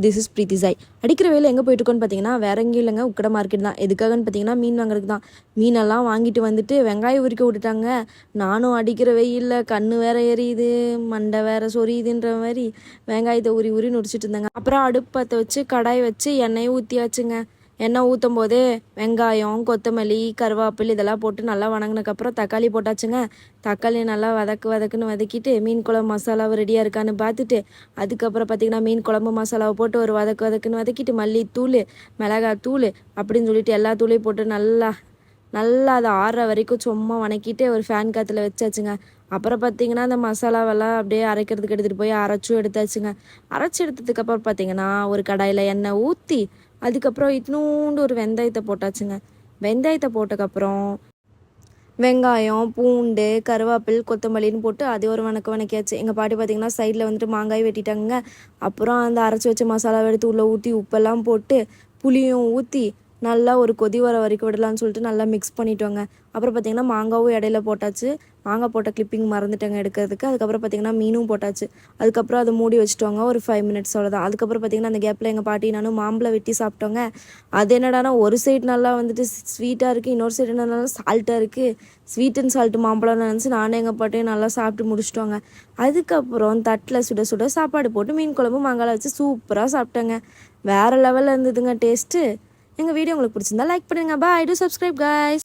This is பிரீத்தி சாய். அடிக்கிற வேலை எங்கே போயிட்டுருக்கோன்னு பார்த்தீங்கன்னா வேற எங்கேயும் இல்லைங்க, உக்கடை மார்க்கெட் தான். எதுக்காகன்னு பார்த்தீங்கன்னா மீன் வாங்குறதுக்கு தான். மீனெல்லாம் வாங்கிட்டு வந்துட்டு வெங்காயம் உரிக்க விட்டுட்டாங்க. நானும் அடிக்கிற வெயிலில் கண்ணு வேற எரியுது, மண்டை வேற சொரியுதுன்ற மாதிரி வெங்காயத்தை உரி நுரிச்சிட்டு இருந்தாங்க. அப்புறம் அடுப்பத்தை வச்சு கடாய் வச்சு எண்ணெயை ஊற்றியாச்சுங்க. எண்ணெய் ஊற்றும் போதே வெங்காயம், கொத்தமல்லி, கருவேப்பிலை இதெல்லாம் போட்டு நல்லா வணங்கினதுக்கப்புறம் தக்காளி போட்டாச்சுங்க. தக்காளி நல்லா வதக்குன்னு வதக்கிட்டு மீன் குழம்பு மசாலாவை ரெடியாக இருக்கான்னு பார்த்துட்டு அதுக்கப்புறம் பார்த்திங்கன்னா மீன் குழம்பு மசாலாவை போட்டு ஒரு வதக்குன்னு வதக்கிட்டு மல்லித்தூள், மிளகாத்தூள் அப்படின்னு சொல்லிட்டு எல்லா தூளையும் போட்டு நல்லா அதை ஆறுற வரைக்கும் சும்மா வணக்கிட்டு ஒரு ஃபேன் காற்றுல வச்சாச்சுங்க. அப்புறம் பார்த்திங்கன்னா அந்த மசாலாவெல்லாம் அப்படியே அரைக்கிறதுக்கு எடுத்துகிட்டு போய் அரைச்சும் எடுத்தாச்சுங்க. அரைச்சி எடுத்ததுக்கப்புறம் பார்த்திங்கன்னா ஒரு கடாயில் எண்ணெய் ஊற்றி அதுக்கப்புறம் இத்தினூண்டு ஒரு வெந்தயத்தை போட்டாச்சுங்க. வெந்தயத்தை போட்டதுக்கப்புறம் வெங்காயம், பூண்டு, கருவேப்பில், கொத்தமல்லின்னு போட்டு அது ஒரு வணக்கியாச்சு. எங்கள் பாட்டி பார்த்திங்கன்னா சைடில் வந்துட்டு மாங்காய் வெட்டிட்டாங்க. அப்புறம் அந்த அரைச்சி வச்ச மசாலாவை எடுத்து உள்ளே ஊற்றி உப்பெல்லாம் போட்டு புளியும் ஊற்றி நல்லா ஒரு கொதி வர வரைக்கும் விடலான்னு சொல்லிட்டு நல்லா மிக்ஸ் பண்ணிட்டோங்க. அப்புறம் பார்த்திங்கன்னா மாங்காவும் இடையில போட்டாச்சு. மாங்காய் போட்ட கிளிப்பிங் மறந்துட்டேங்க எடுக்கிறதுக்கு. அதுக்கப்புறம் பார்த்திங்கன்னா மீனும் போட்டாச்சு. அதுக்கப்புறம் அதை மூடி வச்சுட்டோங்க ஒரு 5 மினிட்ஸ் அவ்வளோதான். அதுக்கப்புறம் பார்த்திங்கன்னா அந்த கேப்பில் எங்கள் பாட்டி நானும் மாம்பழம் வெட்டி சாப்பிட்டோங்க. அது என்னடானா ஒரு சைடு நல்லா வந்துட்டு ஸ்வீட்டாக இருக்குது, இன்னொரு சைடு நல்லா சால்ட்டாக இருக்குது. ஸ்வீட் அண்ட் சால்ட்டு மாம்பழம்னு நினச்சி நானும் எங்கள் பாட்டியும் நல்லா சாப்பிட்டு முடிச்சிட்டோங்க. அதுக்கப்புறம் தட்டில் சுட சுட சாப்பாடு போட்டு மீன் குழம்பு மாங்காய் வச்சு சூப்பராக சாப்பிட்டேங்க. வேறு லெவலில் இருந்ததுங்க டேஸ்ட்டு. எங்கள் வீடியோ உங்களுக்கு பிடிச்சிருந்தா லைக் பண்ணுங்கள். பாய். Do subscribe guys.